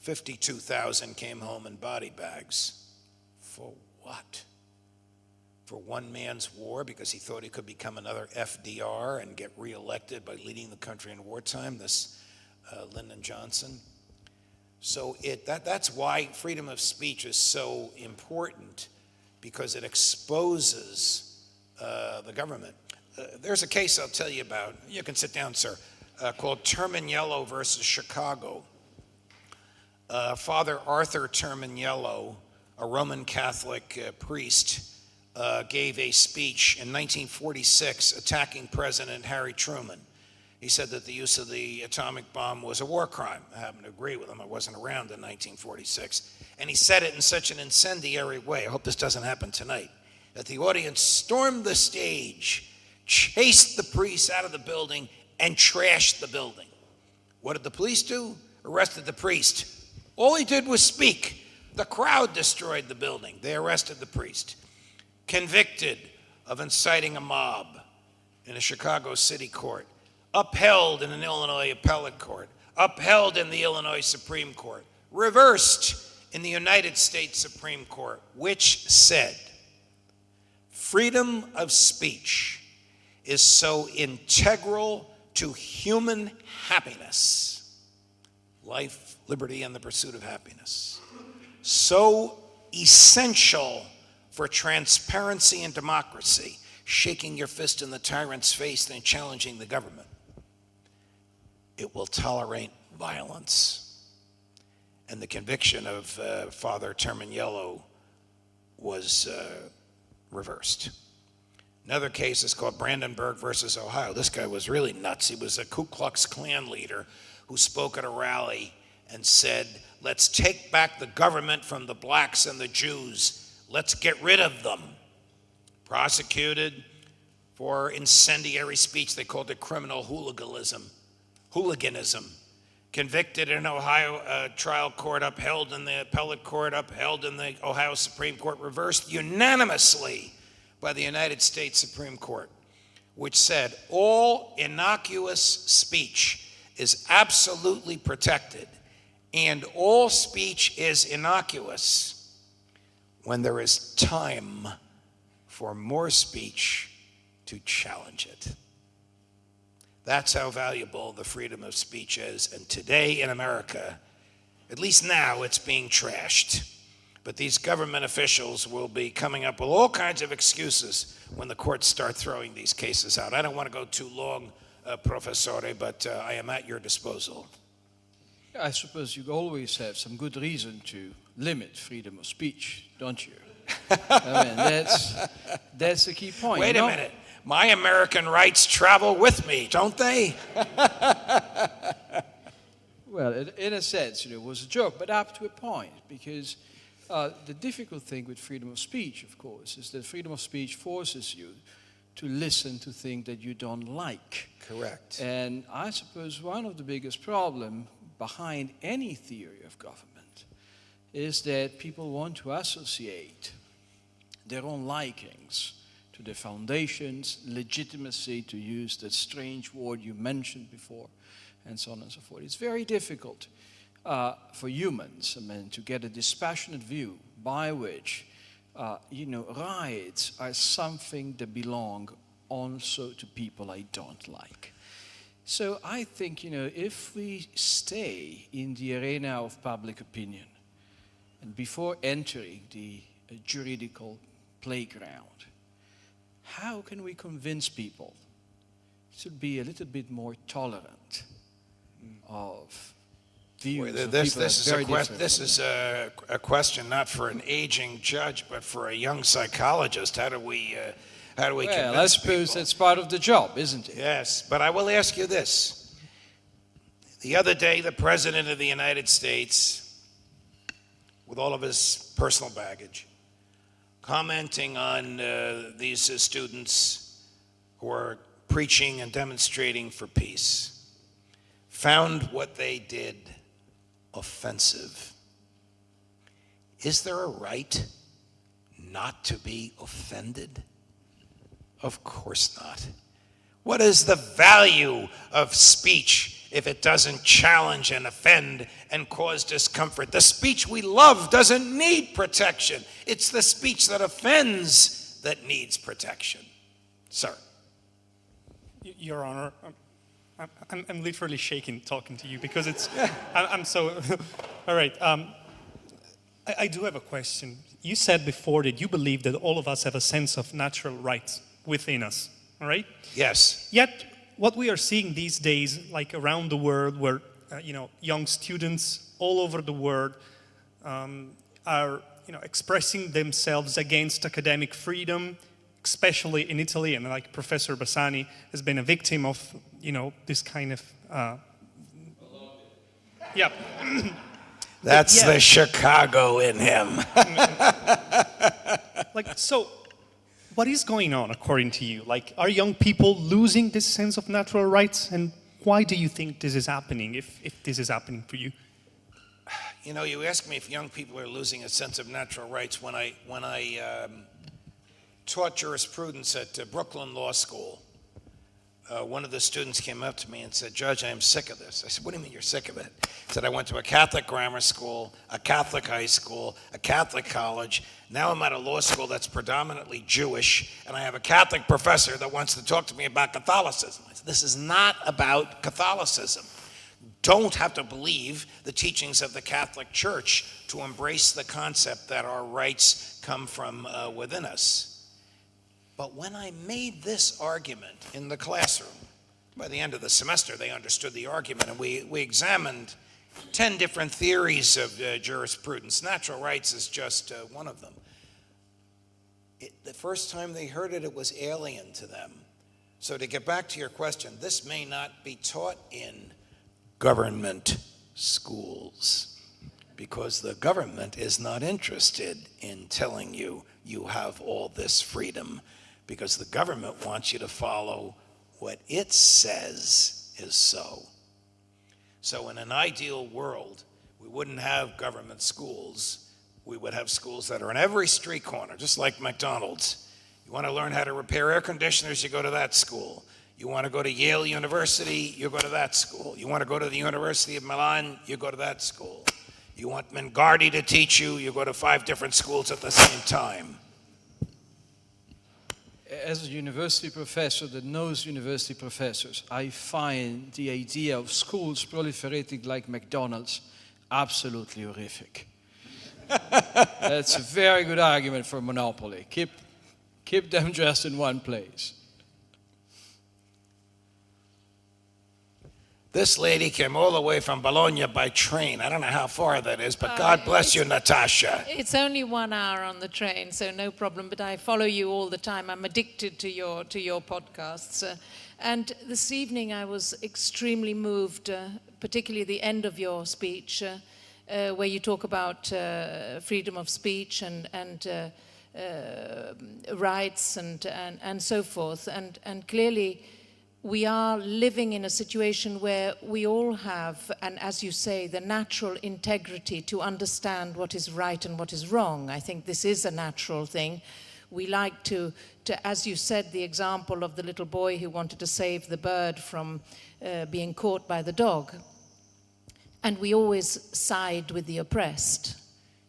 B: 52,000 came home in body bags. For what? For one man's war, because he thought he could become another FDR and get reelected by leading the country in wartime, this Lyndon Johnson. So that's why freedom of speech is so important, because it exposes the government. There's a case I'll tell you about. You can sit down, sir, called Terminiello versus Chicago. Father Arthur Terminiello, a Roman Catholic priest, gave a speech in 1946 attacking President Harry Truman. He said that the use of the atomic bomb was a war crime. I happen to agree with him. I wasn't around in 1946. And he said it in such an incendiary way, I hope this doesn't happen tonight, that the audience stormed the stage, chased the priest out of the building, and trashed the building. What did the police do? Arrested the priest. All he did was speak. The crowd destroyed the building. They arrested the priest. Convicted of inciting a mob in a Chicago city court. Upheld in an Illinois appellate court. Upheld in the Illinois Supreme Court. Reversed in the United States Supreme Court, which said, freedom of speech is so integral to human happiness, life, liberty, and the pursuit of happiness, so essential for transparency and democracy, shaking your fist in the tyrant's face and challenging the government, it will tolerate violence. And the conviction of Father Terminiello was reversed. Another case is called Brandenburg versus Ohio. This guy was really nuts. He was a Ku Klux Klan leader who spoke at a rally and said, let's take back the government from the blacks and the Jews. Let's get rid of them. Prosecuted for incendiary speech. They called it criminal hooliganism. Convicted in Ohio trial court, upheld in the appellate court, upheld in the Ohio Supreme Court, reversed unanimously by the United States Supreme Court, which said all innocuous speech is absolutely protected, and all speech is innocuous when there is time for more speech to challenge it. That's how valuable the freedom of speech is. And today in America, at least now, it's being trashed. But these government officials will be coming up with all kinds of excuses when the courts start throwing these cases out. I don't want to go too long, Professore, but I am at your disposal.
A: I suppose you always have some good reason to limit freedom of speech, don't you? I mean, that's the key point.
B: Wait a minute. My American rights travel with me, don't they?
A: Well, in a sense, it was a joke, but up to a point, because the difficult thing with freedom of speech, of course, is that freedom of speech forces you to listen to things that you don't like.
B: Correct.
A: And I suppose one of the biggest problems behind any theory of government is that people want to associate their own likings to the foundations, legitimacy, to use that strange word you mentioned before, and so on and so forth. It's very difficult for humans, to get a dispassionate view by which, rights are something that belong also to people I don't like. So I think, if we stay in the arena of public opinion, and before entering the juridical playground, how can we convince people to be a little bit more tolerant of views of people
B: This is a question not for an aging judge, but for a young psychologist. How do we convince
A: I suppose
B: people?
A: that's part of the job, isn't it?
B: Yes, but I will ask you this. The other day, the President of the United States, with all of his personal baggage, commenting on these students who are preaching and demonstrating for peace, found what they did offensive. Is there a right not to be offended? Of course not. What is the value of speech if it doesn't challenge and offend and cause discomfort? The speech we love doesn't need protection. It's the speech that offends that needs protection. Sir.
H: Your Honor, I'm literally shaking talking to you because it's, I'm so, all right. I do have a question. You said before that you believe that all of us have a sense of natural rights within us, all right?
B: Yes.
H: Yet, what we are seeing these days, like around the world, where young students all over the world are expressing themselves against academic freedom, especially in Italy, and like Professor Bassani has been a victim of this kind of yeah.
B: That's the Chicago in him.
H: So what is going on according to you? Like, are young people losing this sense of natural rights, and why do you think this is happening, if this is happening for you?
B: You ask me if young people are losing a sense of natural rights. When I taught jurisprudence at Brooklyn Law School, one of the students came up to me and said, "Judge, I am sick of this." I said, "What do you mean you're sick of it?" He said, "I went to a Catholic grammar school, a Catholic high school, a Catholic college. Now I'm at a law school that's predominantly Jewish, and I have a Catholic professor that wants to talk to me about Catholicism." I said, "This is not about Catholicism. Don't have to believe the teachings of the Catholic Church to embrace the concept that our rights come from within us." But when I made this argument in the classroom, by the end of the semester, they understood the argument, and we examined 10 different theories of jurisprudence. Natural rights is just one of them. The first time they heard it, it was alien to them. So to get back to your question, this may not be taught in government schools because the government is not interested in telling you you have all this freedom, because the government wants you to follow what it says is so. So in an ideal world, we wouldn't have government schools. We would have schools that are in every street corner, just like McDonald's. You want to learn how to repair air conditioners, you go to that school. You want to go to Yale University, you go to that school. You want to go to the University of Milan, you go to that school. You want Mingardi to teach you, you go to 5 different schools at the same time.
A: As a university professor that knows university professors, I find the idea of schools proliferating like McDonald's absolutely horrific. That's a very good argument for monopoly. Keep them just in one place.
B: This lady came all the way from Bologna by train. I don't know how far that is, but God bless you, Natasha.
I: It's only 1 hour on the train, so no problem. But I follow you all the time. I'm addicted to your podcasts. And this evening I was extremely moved, particularly the end of your speech, where you talk about freedom of speech and rights and so forth. And clearly, we are living in a situation where we all have, and as you say, the natural integrity to understand what is right and what is wrong. I think this is a natural thing. We like to as you said, the example of the little boy who wanted to save the bird from being caught by the dog. And we always side with the oppressed.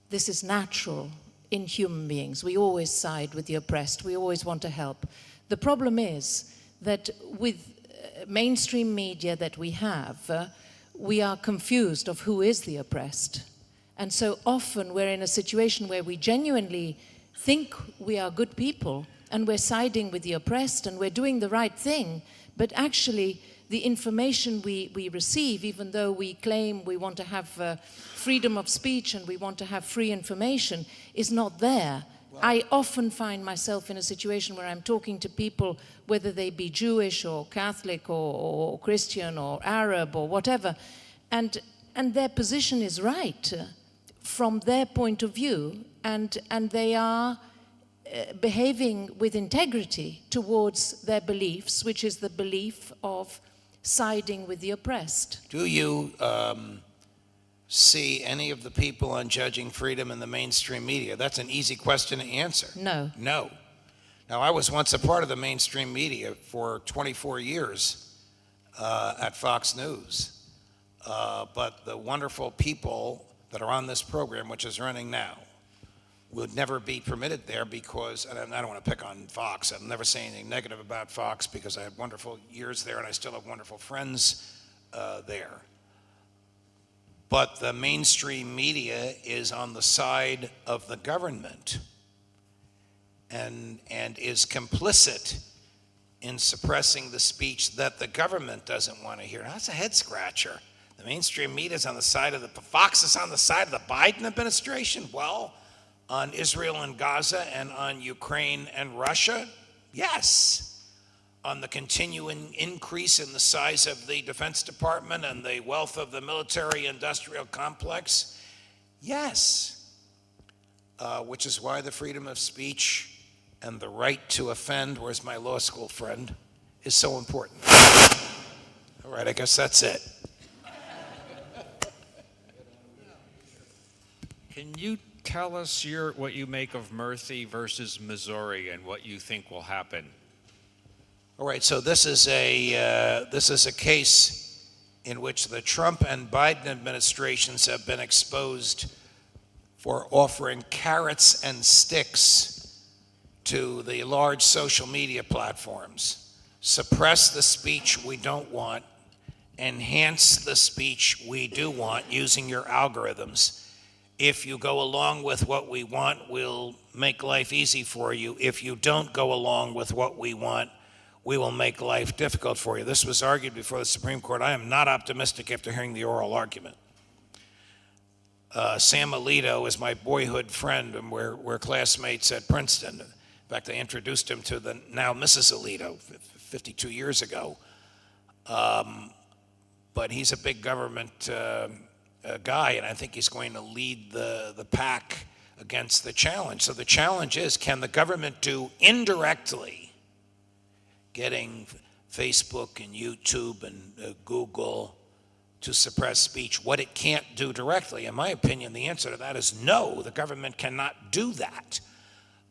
I: This is natural in human beings. We always side with the oppressed. We always want to help. The problem is that with mainstream media that we have, we are confused of who is the oppressed. And so often we're in a situation where we genuinely think we are good people and we're siding with the oppressed and we're doing the right thing, but actually the information we receive, even though we claim we want to have freedom of speech and we want to have free information, is not there. I often find myself in a situation where I'm talking to people, whether they be Jewish or Catholic or Christian or Arab or whatever, and their position is right from their point of view, and they are behaving with integrity towards their beliefs, which is the belief of siding with the oppressed.
B: Do you see any of the people on judging freedom in the mainstream media? That's an easy question to answer.
I: No.
B: No. Now, I was once a part of the mainstream media for 24 years at Fox News. But the wonderful people that are on this program, which is running now, would never be permitted there because, and I don't want to pick on Fox, I'll never say anything negative about Fox because I had wonderful years there and I still have wonderful friends there. But the mainstream media is on the side of the government and is complicit in suppressing the speech that the government doesn't want to hear. Now, that's a head scratcher. The mainstream media is on the side of Fox is on the side of the Biden administration. Well, on Israel and Gaza and on Ukraine and Russia, yes. On the continuing increase in the size of the Defense Department and the wealth of the military-industrial complex, yes. Which is why the freedom of speech and the right to offend, where's my law school friend, is so important. All right, I guess that's it.
E: Can you tell us what you make of Murthy versus Missouri and what you think will happen?
B: All right, so this is a case in which the Trump and Biden administrations have been exposed for offering carrots and sticks to the large social media platforms. Suppress the speech we don't want, enhance the speech we do want using your algorithms. If you go along with what we want, we'll make life easy for you. If you don't go along with what we want, we will make life difficult for you. This was argued before the Supreme Court. I am not optimistic after hearing the oral argument. Sam Alito is my boyhood friend, and we're classmates at Princeton. In fact, I introduced him to the now Mrs. Alito 52 years ago. But he's a big government guy, and I think he's going to lead the pack against the challenge. So the challenge is, can the government do indirectly, getting Facebook and YouTube and Google to suppress speech, what it can't do directly? In my opinion, the answer to that is no, the government cannot do that.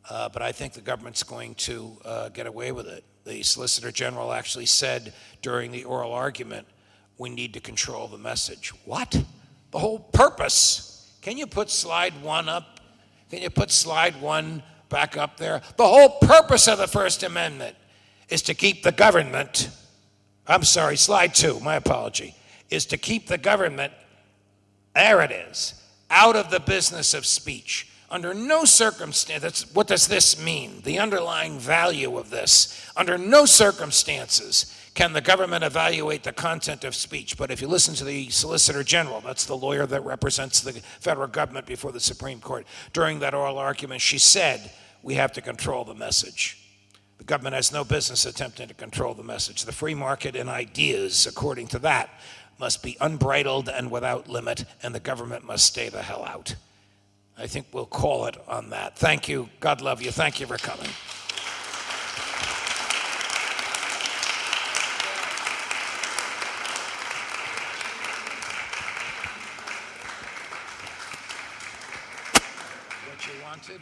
B: But I think the government's going to get away with it. The Solicitor General actually said during the oral argument, we need to control the message. What? The whole purpose. Can you put slide 1 up? Can you put slide 1 back up there? The whole purpose of the First Amendment is to keep the government, I'm sorry, slide 2, my apology, is to keep the government, there it is, out of the business of speech. Under no circumstance, what does this mean? The underlying value of this. Under no circumstances Can the government evaluate the content of speech? But if you listen to the Solicitor General, that's the lawyer that represents the federal government before the Supreme Court, during that oral argument, she said, we have to control the message. The government has no business attempting to control the message. The free market in ideas, according to that, must be unbridled and without limit, and the government must stay the hell out. I think we'll call it on that. Thank you. God love you. Thank you for coming. What you wanted?